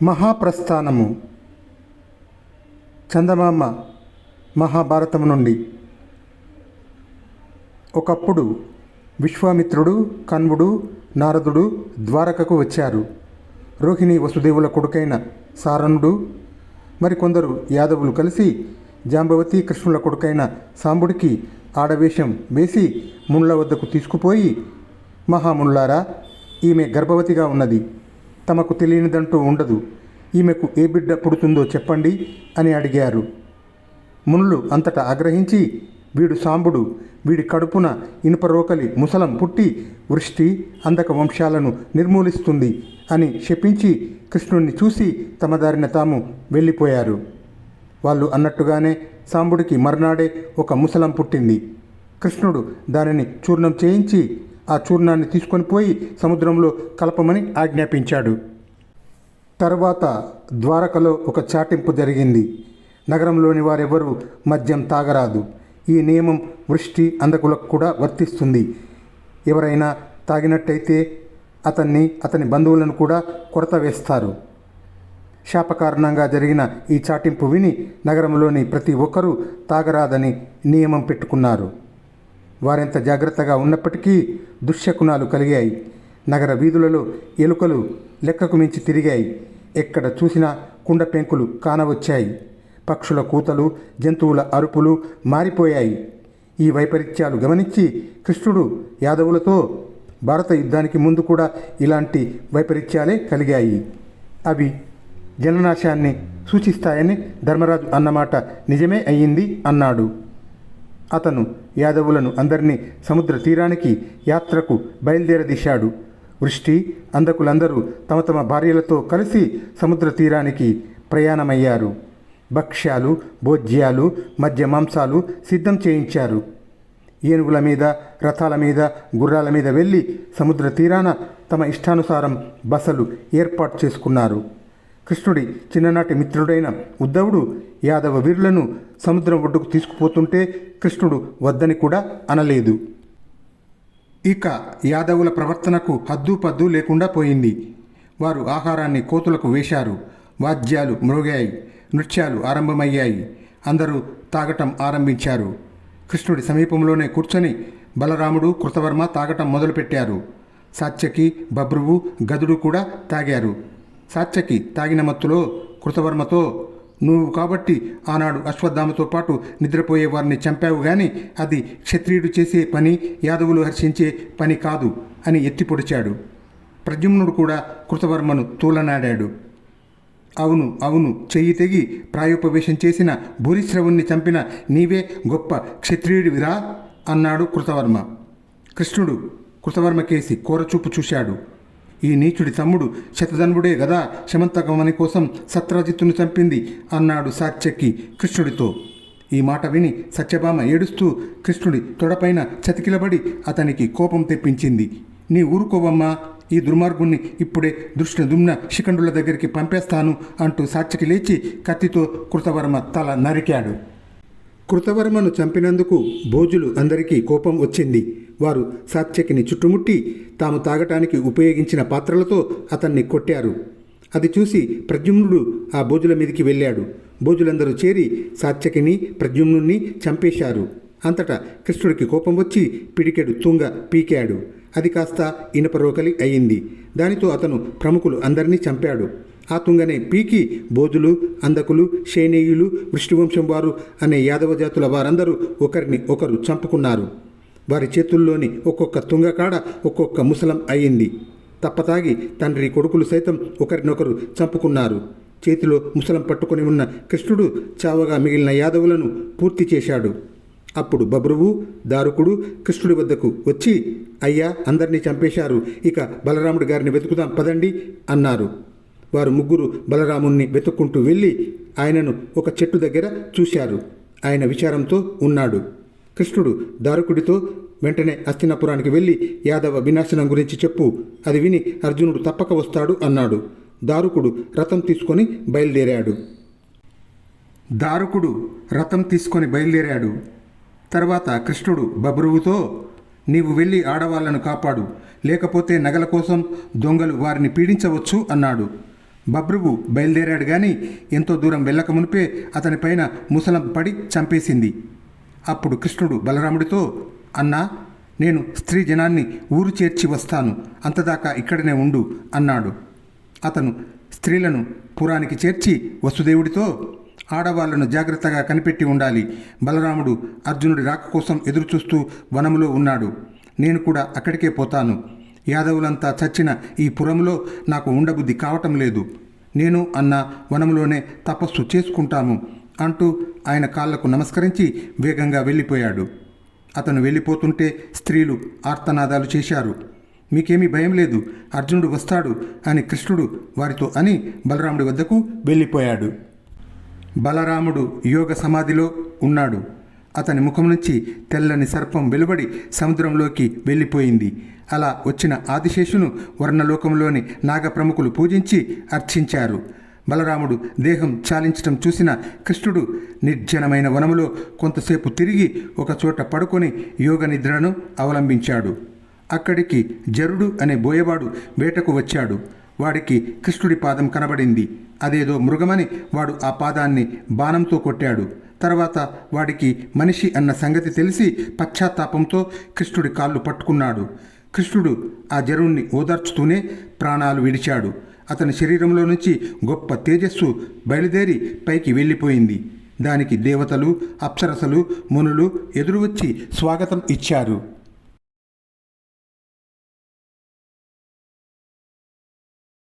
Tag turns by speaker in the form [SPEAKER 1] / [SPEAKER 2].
[SPEAKER 1] మహాప్రస్థానము. చందమామ మహాభారతం నుండి. ఒకప్పుడు విశ్వామిత్రుడు, కన్వుడు, నారదుడు ద్వారకకు వచ్చారు. రోహిణి వసుదేవుల కొడుకైన సారణుడు మరికొందరు యాదవులు కలిసి జాంబవతి కృష్ణుల కొడుకైన సాంబుడికి ఆడవేషం వేసి ముళ్ళ వద్దకు తీసుకుపోయి, మహామునులారా, ఈమె గర్భవతిగా ఉన్నది, తమకు తెలియనిదంటూ ఉండదు, ఈమెకు ఏ బిడ్డ పుడుతుందో చెప్పండి అని అడిగారు. మునులు అంతటా ఆగ్రహించి, వీడు సాంబుడు, వీడి కడుపున ఇనుపరోకలి ముసలం పుట్టి వృష్టి అందక వంశాలను నిర్మూలిస్తుంది అని శపించి కృష్ణుణ్ణి చూసి తమ దారిన తాము వెళ్ళిపోయారు. వాళ్ళు అన్నట్టుగానే సాంబుడికి మర్నాడే ఒక ముసలం పుట్టింది. కృష్ణుడు దానిని చూర్ణం చేయించి ఆ చూర్ణాన్ని తీసుకొని పోయి సముద్రంలో కలపమని ఆజ్ఞాపించాడు. తరువాత ద్వారకలో ఒక చాటింపు జరిగింది. నగరంలోని వారెవరూ మద్యం తాగరాదు. ఈ నియమం వృష్టి అందకులకు కూడా వర్తిస్తుంది. ఎవరైనా తాగినట్టయితే అతన్ని, అతని బంధువులను కూడా కొరత వేస్తారు. శాపకారణంగా జరిగిన ఈ చాటింపు విని నగరంలోని ప్రతి ఒక్కరూ తాగరాదని నియమం పెట్టుకున్నారు. వారెంత జాగ్రత్తగా ఉన్నప్పటికీ దుశ్శకునాలు కలిగాయి. నగర వీధులలో ఎలుకలు లెక్కకు మించి తిరిగాయి. ఎక్కడ చూసినా కుండ పెంకులు కానవచ్చాయి. పక్షుల కూతలు, జంతువుల అరుపులు మారిపోయాయి. ఈ వైపరీత్యాలు గమనించి కృష్ణుడు యాదవులతో, భారత యుద్ధానికి ముందు కూడా ఇలాంటి వైపరీత్యాలే కలిగాయి, అవి జననాశాన్ని సూచిస్తాయని ధర్మరాజు అన్నమాట నిజమే అయ్యింది అన్నాడు. అతను యాదవులను అందరినీ సముద్ర తీరానికి యాత్రకు బయలుదేరదీశాడు. వృష్టి అందకులందరూ తమ తమ భార్యలతో కలిసి సముద్ర తీరానికి ప్రయాణమయ్యారు. భక్ష్యాలు, భోజ్యాలు, మద్య మాంసాలు సిద్ధం చేయించారు. ఏనుగుల మీద, రథాల మీద, గుర్రాల మీద వెళ్ళి సముద్ర తీరాన తమ ఇష్టానుసారం బసలు ఏర్పాటు చేసుకున్నారు. కృష్ణుడి చిన్ననాటి మిత్రుడైన ఉద్ధవుడు యాదవ వీరులను సముద్రం ఒడ్డుకు తీసుకుపోతుంటే కృష్ణుడు వద్దని కూడా అనలేదు. ఇక యాదవుల ప్రవర్తనకు హద్దు పద్దు లేకుండా పోయింది. వారు ఆహారాన్ని కోతులకు వేశారు. వాద్యాలు మ్రోగాయి, నృత్యాలు ఆరంభమయ్యాయి. అందరూ తాగటం ఆరంభించారు. కృష్ణుడి సమీపంలోనే కూర్చొని బలరాముడు, కృతవర్మ తాగటం మొదలుపెట్టారు. సాత్యకి, బభ్రువు, గదుడు కూడా తాగారు. సాత్యకి తాగిన మత్తులో కృతవర్మతో, నువ్వు కాబట్టి ఆనాడు అశ్వత్థామతో పాటు నిద్రపోయే వారిని చంపావు గాని అది క్షత్రియుడు చేసే పని, యాదవులు హర్షించే పని కాదు అని ఎత్తి పొడిచాడు. ప్రద్యుమ్నుడు కూడా కృతవర్మను తూలనాడాడు. అవును అవును, చెయ్యి తెగి ప్రాయోపవేశం చేసిన భూరిశ్రవుణ్ణి చంపిన నీవే గొప్ప క్షత్రియుడివిరా అన్నాడు కృతవర్మ. కృష్ణుడు కృతవర్మకేసి కోరచూపు చూశాడు. ఈ నీచుడి తమ్ముడు శతధన్వుడే గదా శమంతకమని కోసం సత్రాజిత్తును చంపింది అన్నాడు సాత్యకి కృష్ణుడితో. ఈ మాట విని సత్యభామ ఏడుస్తూ కృష్ణుడి తొడపైన చతికిలబడి అతనికి కోపం తెప్పించింది. నీ ఊరుకోవమ్మా, ఈ దుర్మార్గుణ్ణి ఇప్పుడే దృష్టదుమ్న శిఖండుల దగ్గరికి పంపేస్తాను అంటూ సాత్యకి లేచి కత్తితో కృతవర్మ తల నరికాడు. కృతవర్మను చంపినందుకు భోజులు అందరికీ కోపం వచ్చింది. వారు సాత్యకిని చుట్టుముట్టి తాము తాగటానికి ఉపయోగించిన పాత్రలతో అతన్ని కొట్టారు. అది చూసి ప్రద్యుమ్నుడు ఆ భోజుల మీదికి వెళ్ళాడు. భోజులందరూ చేరి సాత్యకిని, ప్రద్యుమ్నుణ్ణి చంపేశారు. అంతటా కృష్ణుడికి కోపం వచ్చి పిడికెడు తుంగ పీకాడు. అది కాస్త ఇనపరోకలి అయింది. దానితో అతను ప్రముఖులు అందరినీ చంపాడు. ఆ తుంగనే పీకి భోజులు, అందకులు, శేనేయులు, వృష్టివంశం వారు అనే యాదవ జాతుల వారందరూ ఒకరిని ఒకరు చంపుకున్నారు. వారి చేతుల్లోని ఒక్కొక్క తుంగకాడ ఒక్కొక్క ముసలం అయింది. తప్పతాగి తండ్రి కొడుకులు సైతం ఒకరినొకరు చంపుకున్నారు. చేతిలో ముసలం పట్టుకొని ఉన్న కృష్ణుడు చావగా మిగిలిన యాదవులను పూర్తి చేశాడు. అప్పుడు బభ్రువు, దారుకుడు కృష్ణుడి వద్దకు వచ్చి, అయ్యా, అందరినీ చంపేశారు, ఇక బలరాముడి గారిని వెతుకుదాం పదండి అన్నారు. వారు ముగ్గురు బలరాముణ్ణి వెతుక్కుంటూ వెళ్ళి ఆయనను ఒక చెట్టు దగ్గర చూశారు. ఆయన విచారంతో ఉన్నాడు. కృష్ణుడు దారుకుడితో, వెంటనే హస్తినాపురానికి వెళ్ళి యాదవ వినాశనం గురించి చెప్పు, అది విని అర్జునుడు తప్పక వస్తాడు అన్నాడు. దారుకుడు రథం తీసుకొని బయలుదేరాడు. తర్వాత కృష్ణుడు బభ్రువుతో, నీవు వెళ్ళి ఆడవాళ్లను కాపాడు, లేకపోతే నగల కోసం దొంగలు వారిని పీడించవచ్చు అన్నాడు. బభ్రువు బయలుదేరాడు గాని ఎంతో దూరం వెళ్ళక మునిపే అతనిపైన ముసలం పడి చంపేసింది. అప్పుడు కృష్ణుడు బలరాముడితో, అన్నా, నేను స్త్రీ జనాన్ని ఊరు చేర్చి వస్తాను, అంతదాకా ఇక్కడనే ఉండు అన్నాడు. అతను స్త్రీలను పురానికి చేర్చి వసుదేవుడితో, ఆడవాళ్లను జాగ్రత్తగా కనిపెట్టి ఉండాలి. బలరాముడు అర్జునుడి రాక కోసం ఎదురుచూస్తూ వనములో ఉన్నాడు. నేను కూడా అక్కడికే పోతాను. యాదవులంతా చచ్చిన ఈ పురంలో నాకు ఉండబుద్ధి కావటం లేదు. నేను అన్న వనంలోనే తపస్సు చేసుకుంటాము అంటూ ఆయన కాళ్లకు నమస్కరించి వేగంగా వెళ్ళిపోయాడు. అతను వెళ్ళిపోతుంటే స్త్రీలు ఆర్తనాదాలు చేశారు. మీకేమీ భయం లేదు, అర్జునుడు వస్తాడు అని కృష్ణుడు వారితో అని బలరాముడి వద్దకు వెళ్ళిపోయాడు. బలరాముడు యోగ సమాధిలో ఉన్నాడు. అతని ముఖం నుంచి తెల్లని సర్పం వెలువడి సముద్రంలోకి వెళ్ళిపోయింది. అలా వచ్చిన ఆదిశేషును వర్ణలోకంలోని నాగప్రముఖులు పూజించి అర్చించారు. బలరాముడు దేహం చాలించటం చూసిన కృష్ణుడు నిర్జనమైన వనములో కొంతసేపు తిరిగి ఒకచోట పడుకొని యోగ నిద్రను అవలంబించాడు. అక్కడికి జరుడు అనే బోయవాడు వేటకు వచ్చాడు. వాడికి కృష్ణుడి పాదం కనబడింది. అదేదో మృగమని వాడు ఆ పాదాన్ని బాణంతో కొట్టాడు. తర్వాత వాడికి మనిషి అన్న సంగతి తెలిసి పశ్చాత్తాపంతో కృష్ణుడి కాళ్ళు పట్టుకున్నాడు. కృష్ణుడు ఆ జరుణ్ణి ఓదార్చుతూనే ప్రాణాలు విడిచాడు. అతని శరీరంలో నుంచి గొప్ప తేజస్సు బయలుదేరి పైకి వెళ్ళిపోయింది. దానికి దేవతలు, అప్సరసలు, మునులు ఎదురు వచ్చి స్వాగతం ఇచ్చారు.